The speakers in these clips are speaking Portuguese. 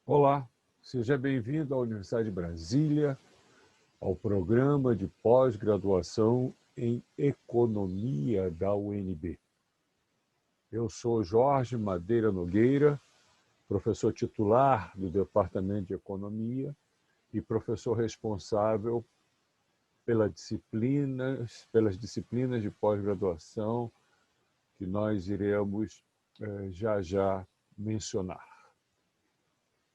Olá, seja bem-vindo à Universidade de Brasília, ao programa de pós-graduação em Economia da UNB. Eu sou Jorge Madeira Nogueira, professor titular do Departamento de Economia e professor responsável pelas disciplinas de pós-graduação que nós iremos já mencionar.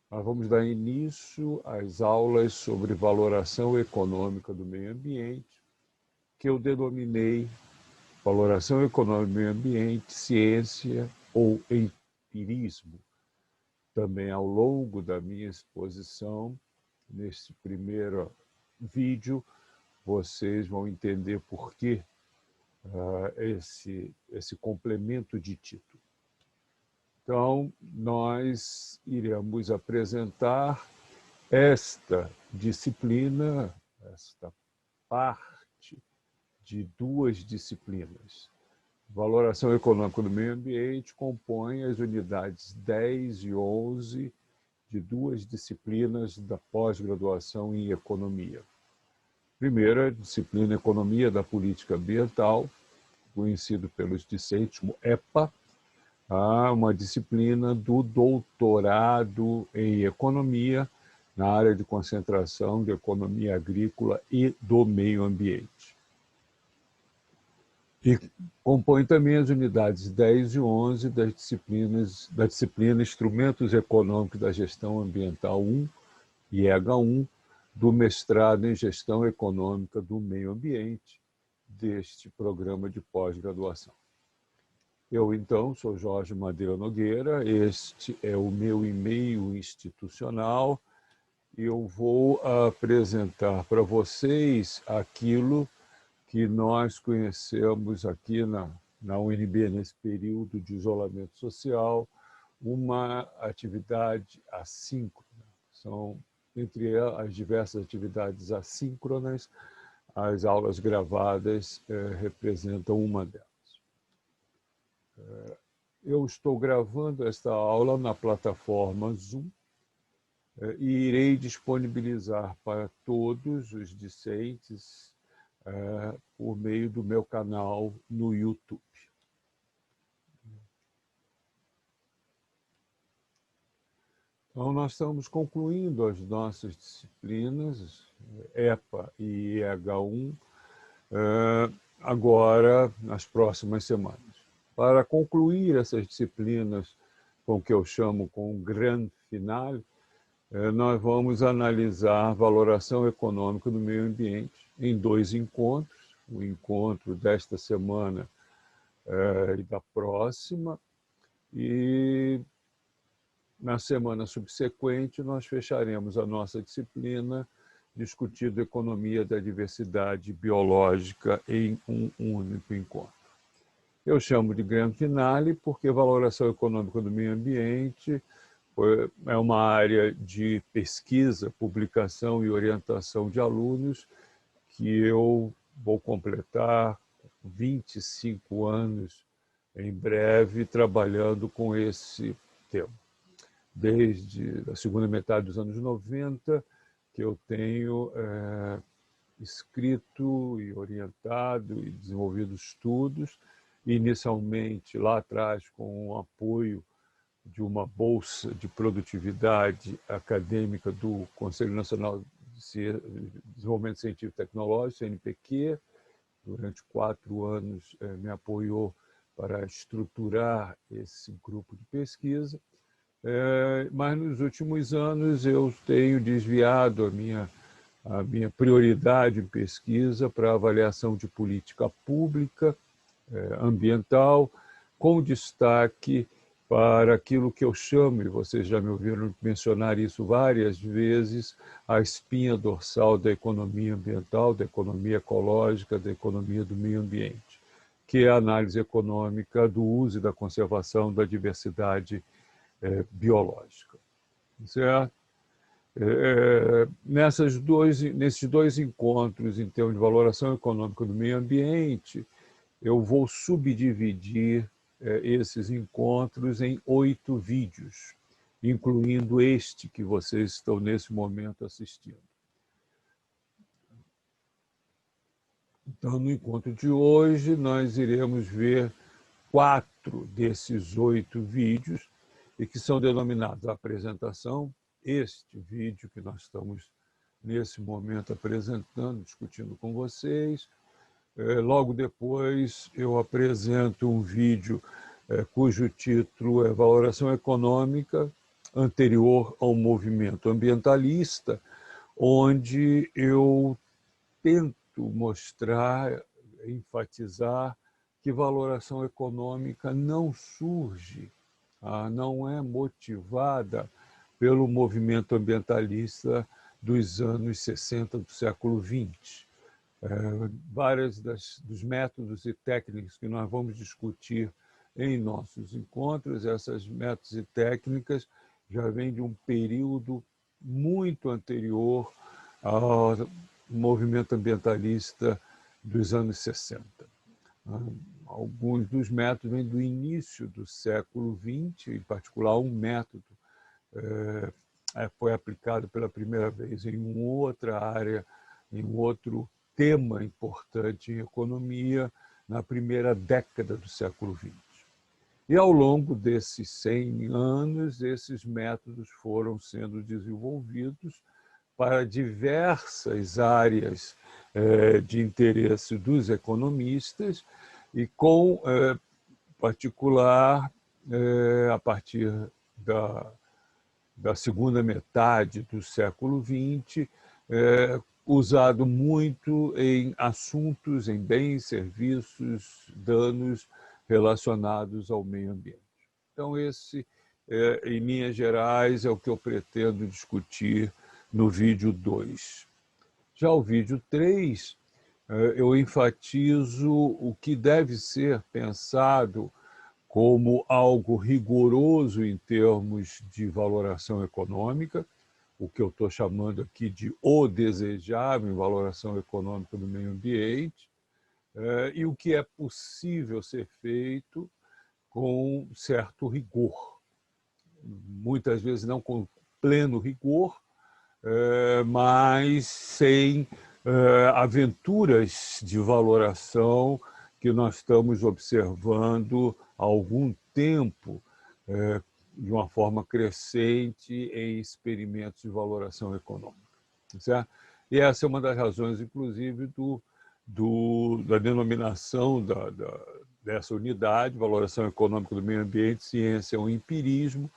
Nós vamos dar início às aulas sobre valoração econômica do meio ambiente, que eu denominei valoração econômica do meio ambiente, ciência ou empirismo. Também ao longo da minha exposição, neste primeiro vídeo, vocês vão entender por que esse complemento de título. Então, nós iremos apresentar esta disciplina, esta parte de duas disciplinas. Valoração econômica do meio ambiente compõe as unidades 10 e 11 de duas disciplinas da pós-graduação em economia. Primeira disciplina, Economia da Política Ambiental, conhecido pelos discentes como EPA, uma disciplina do doutorado em economia na área de concentração de economia agrícola e do meio ambiente. E compõe também as unidades 10 e 11 da disciplina Instrumentos Econômicos da Gestão Ambiental 1, IEGA 1, do mestrado em Gestão Econômica do Meio Ambiente, deste programa de pós-graduação. Eu, então, sou Jorge Madeira Nogueira, este é o meu e-mail institucional e eu vou apresentar para vocês aquilo que nós conhecemos aqui na UNB, nesse período de isolamento social, uma atividade assíncrona. São, entre as diversas atividades assíncronas, as aulas gravadas representam uma delas. Eu estou gravando esta aula na plataforma Zoom e irei disponibilizar para todos os discentes por meio do meu canal no YouTube. Então, nós estamos concluindo as nossas disciplinas, EPA e IEH1, agora, nas próximas semanas. Para concluir essas disciplinas, com o que eu chamo com o grande final, nós vamos analisar a valoração econômica do meio ambiente em dois encontros, o encontro desta semana e da próxima, e na semana subsequente nós fecharemos a nossa disciplina discutindo economia da diversidade biológica em um único encontro. Eu chamo de grande finale porque valoração econômica do meio ambiente é uma área de pesquisa, publicação e orientação de alunos que eu vou completar 25 anos em breve trabalhando com esse tema. Desde a segunda metade dos anos 90, que eu tenho escrito e orientado e desenvolvido estudos, inicialmente lá atrás com o apoio de uma bolsa de produtividade acadêmica do Conselho Nacional de Desenvolvimento Científico e Tecnológico, CNPq. Durante 4 anos me apoiou para estruturar esse grupo de pesquisa, mas nos últimos anos eu tenho desviado a minha prioridade em pesquisa para avaliação de política pública ambiental, com destaque para aquilo que eu chamo, e vocês já me ouviram mencionar isso várias vezes, a espinha dorsal da economia ambiental, da economia ecológica, da economia do meio ambiente, que é a análise econômica do uso e da conservação da diversidade biológica. Certo? Nesses dois encontros, em termos de valoração econômica do meio ambiente, eu vou subdividir esses encontros em 8 vídeos. incluindo este que vocês estão nesse momento assistindo. Então, no encontro de hoje, nós iremos ver 4 desses 8 vídeos, e que são denominados a apresentação. Este vídeo que nós estamos, nesse momento, apresentando, discutindo com vocês. Logo depois, eu apresento um vídeo cujo título é Valoração Econômica anterior ao movimento ambientalista, onde eu tento mostrar, enfatizar que valoração econômica não surge, não é motivada pelo movimento ambientalista dos anos 60 do século XX. Vários dos métodos e técnicas que nós vamos discutir em nossos encontros, essas métodos e técnicas já vêm de um período muito anterior ao movimento ambientalista dos anos 60. Alguns dos métodos vêm do início do século XX, em particular um método foi aplicado pela primeira vez em uma outra área, em um outro tema importante em economia, na primeira década do século XX. E ao longo desses 100 anos, esses métodos foram sendo desenvolvidos para diversas áreas de interesse dos economistas e com particular a partir da segunda metade do século XX, usado muito em assuntos, em bens, serviços, danos relacionados ao meio ambiente. Então, esse, em linhas gerais, é o que eu pretendo discutir no vídeo 2. Já o vídeo 3, eu enfatizo o que deve ser pensado como algo rigoroso em termos de valoração econômica, o que eu estou chamando aqui de o desejável em valoração econômica do meio ambiente, e o que é possível ser feito com certo rigor. Muitas vezes não com pleno rigor, mas sem aventuras de valoração que nós estamos observando há algum tempo, de uma forma crescente em experimentos de valoração econômica. Certo? E essa é uma das razões, inclusive, da denominação dessa unidade, valoração econômica do meio ambiente, ciência ou empirismo.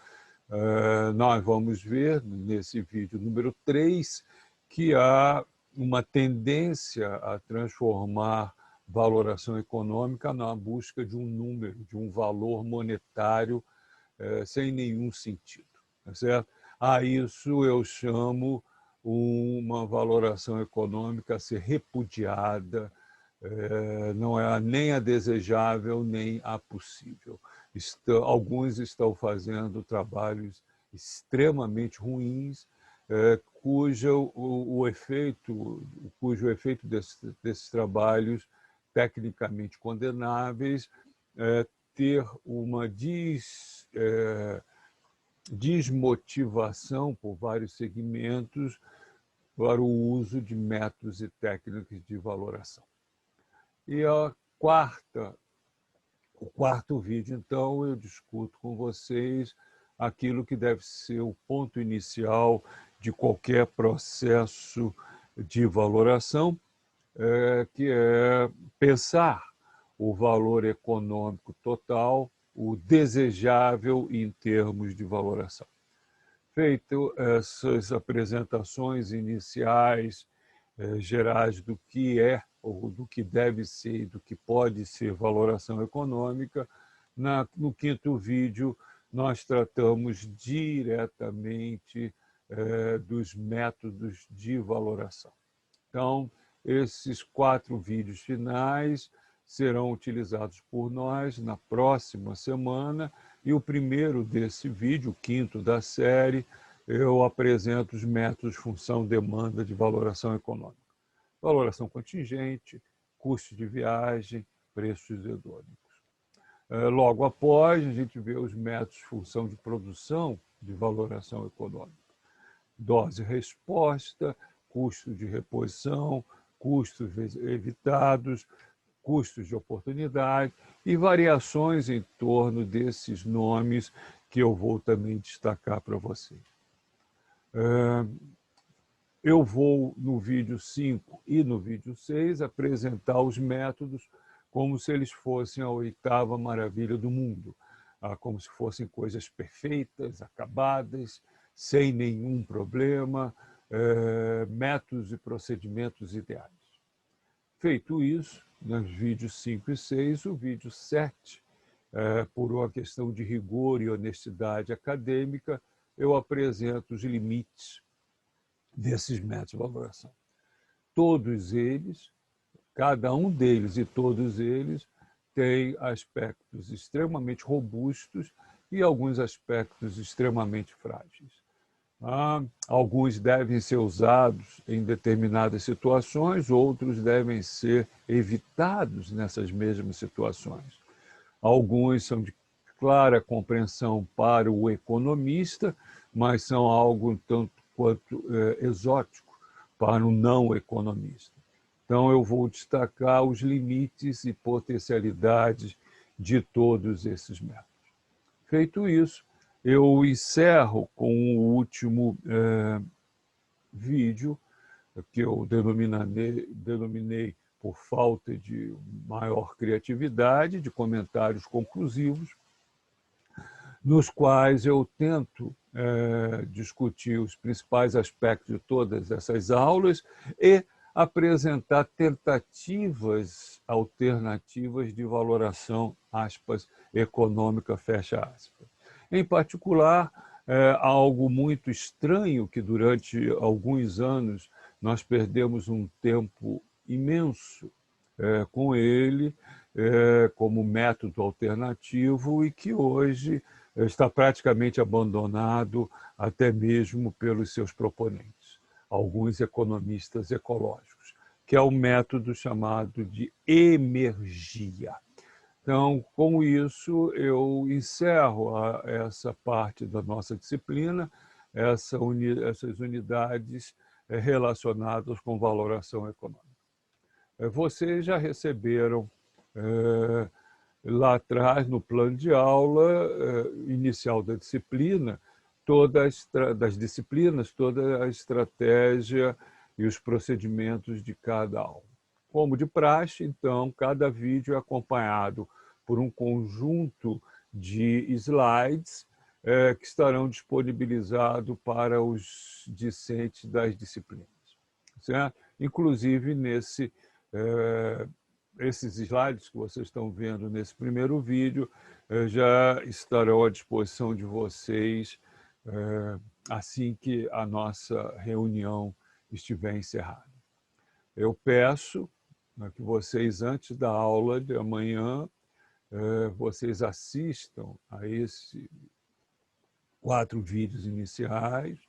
Nós vamos ver, nesse vídeo número 3, que há uma tendência a transformar valoração econômica na busca de um número, de um valor monetário sem nenhum sentido. Tá certo? A isso eu chamo uma valoração econômica a ser repudiada, não é nem a desejável, nem a possível. Alguns estão fazendo trabalhos extremamente ruins, cujo efeito desses trabalhos tecnicamente condenáveis ter uma desmotivação por vários segmentos para o uso de métodos e técnicas de valoração. E o quarto vídeo, então, eu discuto com vocês aquilo que deve ser o ponto inicial de qualquer processo de valoração, que é pensar o valor econômico total, o desejável em termos de valoração. Feito essas apresentações iniciais, gerais do que é, ou do que deve ser e do que pode ser valoração econômica, no quinto vídeo nós tratamos diretamente dos métodos de valoração. Então, esses 4 vídeos finais serão utilizados por nós na próxima semana, e o primeiro desse vídeo, o quinto da série, eu apresento os métodos função-demanda de valoração econômica. Valoração contingente, custo de viagem, preços hedônicos. Logo após, a gente vê os métodos função de produção de valoração econômica. Dose-resposta, custo de reposição, custos evitados, custos de oportunidade e variações em torno desses nomes que eu vou também destacar para vocês. Eu vou, no vídeo 5 e no vídeo 6, apresentar os métodos como se eles fossem a oitava maravilha do mundo, como se fossem coisas perfeitas, acabadas, sem nenhum problema, métodos e procedimentos ideais. Feito isso, nos vídeos 5 e 6, o vídeo 7, por uma questão de rigor e honestidade acadêmica, eu apresento os limites desses métodos de valoração. Todos eles, cada um deles e todos eles, têm aspectos extremamente robustos e alguns aspectos extremamente frágeis. Alguns devem ser usados em determinadas situações, outros devem ser evitados nessas mesmas situações. Alguns são de clara compreensão para o economista, mas são algo tanto quanto exótico para o não economista. Então, eu vou destacar os limites e potencialidades de todos esses métodos. Feito isso, eu encerro com o último vídeo, que eu denominei por falta de maior criatividade, de comentários conclusivos, nos quais eu tento discutir os principais aspectos de todas essas aulas e apresentar tentativas alternativas de valoração, aspas, econômica, fecha aspas. Em particular, algo muito estranho que durante alguns anos nós perdemos um tempo imenso com ele como método alternativo e que hoje está praticamente abandonado até mesmo pelos seus proponentes, alguns economistas ecológicos, que é o método chamado de emergia. Então, com isso, eu encerro essa parte da nossa disciplina, essas unidades relacionadas com valoração econômica. Vocês já receberam lá atrás, no plano de aula inicial da disciplina, toda a estratégia e os procedimentos de cada aula. Como de praxe, então, cada vídeo é acompanhado por um conjunto de slides que estarão disponibilizados para os discentes das disciplinas, certo? Inclusive, esses slides que vocês estão vendo nesse primeiro vídeo já estarão à disposição de vocês assim que a nossa reunião estiver encerrada. Eu peço que vocês, antes da aula de amanhã, vocês assistam a esses 4 vídeos iniciais,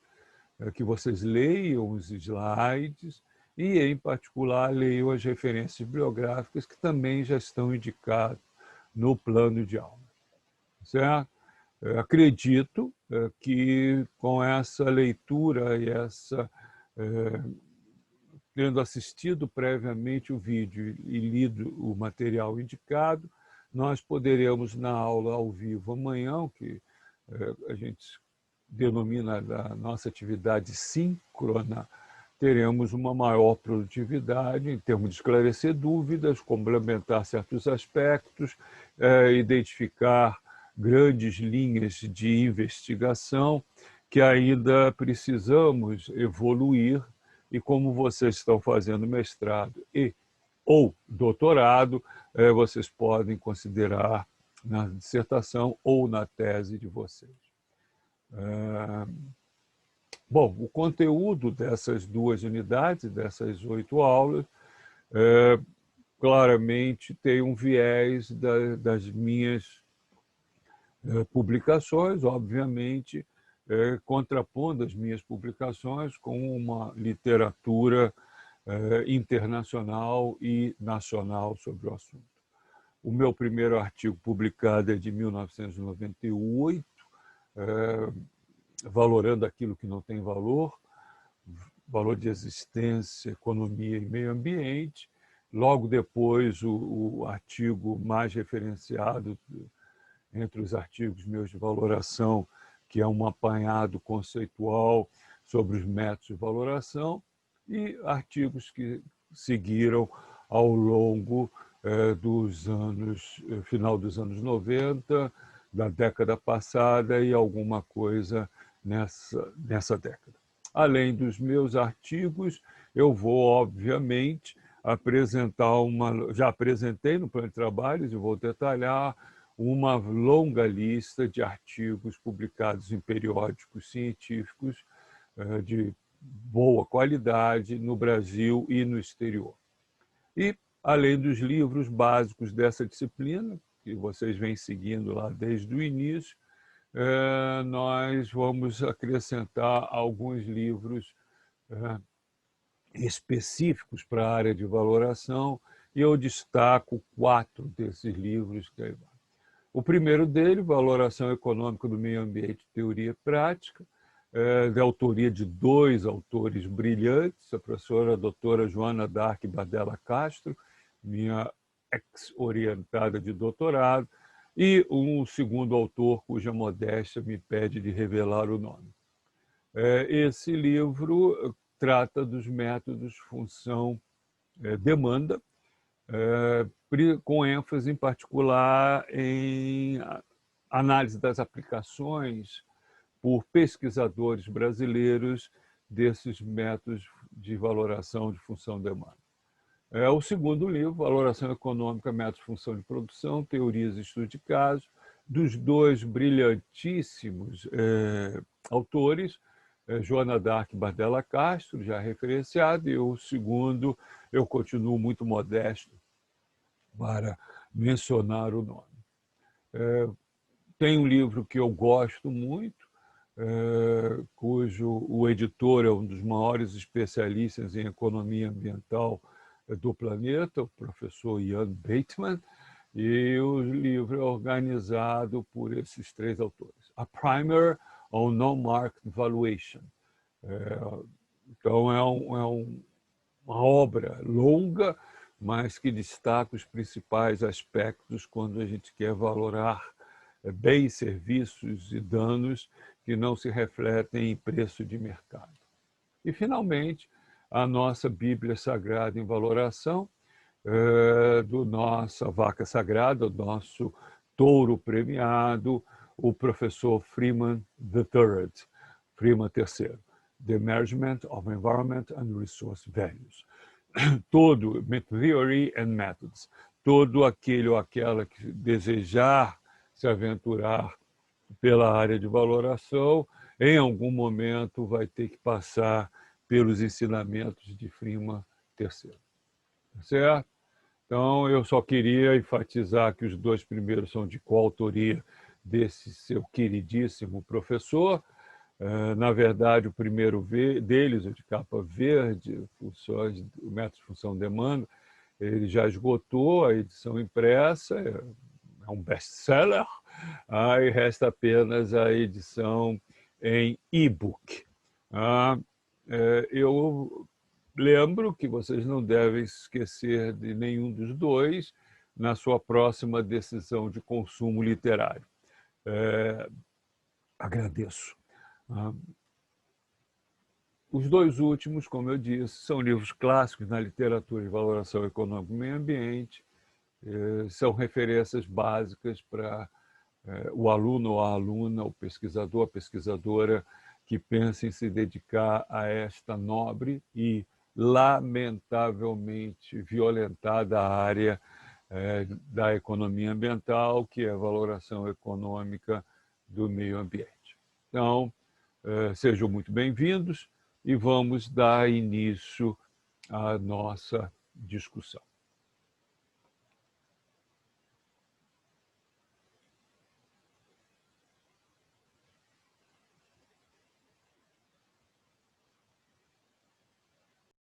que vocês leiam os slides e, em particular, leiam as referências bibliográficas que também já estão indicadas no plano de aula. Certo? Acredito que com essa leitura e tendo assistido previamente o vídeo e lido o material indicado, nós poderemos, na aula ao vivo amanhã, que a gente denomina a nossa atividade síncrona, teremos uma maior produtividade em termos de esclarecer dúvidas, complementar certos aspectos, identificar grandes linhas de investigação que ainda precisamos evoluir e como vocês estão fazendo mestrado ou doutorado, vocês podem considerar na dissertação ou na tese de vocês. Bom, o conteúdo dessas 2 unidades, dessas 8 aulas, claramente tem um viés das minhas publicações, obviamente, contrapondo as minhas publicações com uma literatura internacional e nacional sobre o assunto. O meu primeiro artigo publicado é de 1998, valorando aquilo que não tem valor, valor de existência, economia e meio ambiente. Logo depois, o artigo mais referenciado entre os artigos meus de valoração, que é um apanhado conceitual sobre os métodos de valoração, e artigos que seguiram ao longo dos anos, final dos anos 90, da década passada e alguma coisa nessa década. Além dos meus artigos, eu vou, obviamente, apresentar já apresentei no plano de trabalhos e vou detalhar uma longa lista de artigos publicados em periódicos científicos de boa qualidade no Brasil e no exterior. E, além dos livros básicos dessa disciplina, que vocês vêm seguindo lá desde o início, nós vamos acrescentar alguns livros específicos para a área de valoração, e eu destaco 4 desses livros. O primeiro dele, Valoração Econômica do Meio Ambiente, Teoria e Prática, de autoria de 2 autores brilhantes, a professora doutora Joana Dark Bardella Castro, minha ex-orientada de doutorado, e um segundo autor cuja modéstia me pede de revelar o nome. Esse livro trata dos métodos função-demanda, com ênfase em particular em análise das aplicações por pesquisadores brasileiros desses métodos de valoração de função-demanda. O segundo livro, Valoração Econômica, Métodos de Função de Produção, Teorias e Estudos de Casos, dos 2 brilhantíssimos autores, Joana Dark Bardella Castro, já referenciado, e o segundo, eu continuo muito modesto para mencionar o nome. Tem um livro que eu gosto muito, cujo o editor é um dos maiores especialistas em economia ambiental do planeta, o professor Ian Bateman, e o livro é organizado por esses 3 autores. A Primer on Non-Market Valuation. Então, uma obra longa, mas que destaca os principais aspectos quando a gente quer valorar bens, serviços e danos que não se refletem em preço de mercado. E, finalmente, a nossa Bíblia Sagrada em Valoração, do nossa vaca sagrada, do nosso touro premiado, o professor Freeman III, Freeman III, The Management of Environment and Resource Values. Todo, Theory and Methods, todo aquele ou aquela que desejar se aventurar pela área de valoração, em algum momento vai ter que passar pelos ensinamentos de Freeman III. Certo? Então, eu só queria enfatizar que os 2 primeiros são de coautoria desse seu queridíssimo professor. Na verdade, o primeiro deles, o de capa verde, o método de função-demanda, ele já esgotou a edição impressa, é um best-seller, aí resta apenas a edição em e-book. Eu lembro que vocês não devem esquecer de nenhum dos 2 na sua próxima decisão de consumo literário. Agradeço. Os 2 últimos, como eu disse, são livros clássicos na literatura de valoração econômica do meio ambiente, são referências básicas para o aluno ou a aluna, o pesquisador, a pesquisadora que pensa em se dedicar a esta nobre e lamentavelmente violentada área da economia ambiental, que é a valoração econômica do meio ambiente. Então, sejam muito bem-vindos e vamos dar início à nossa discussão.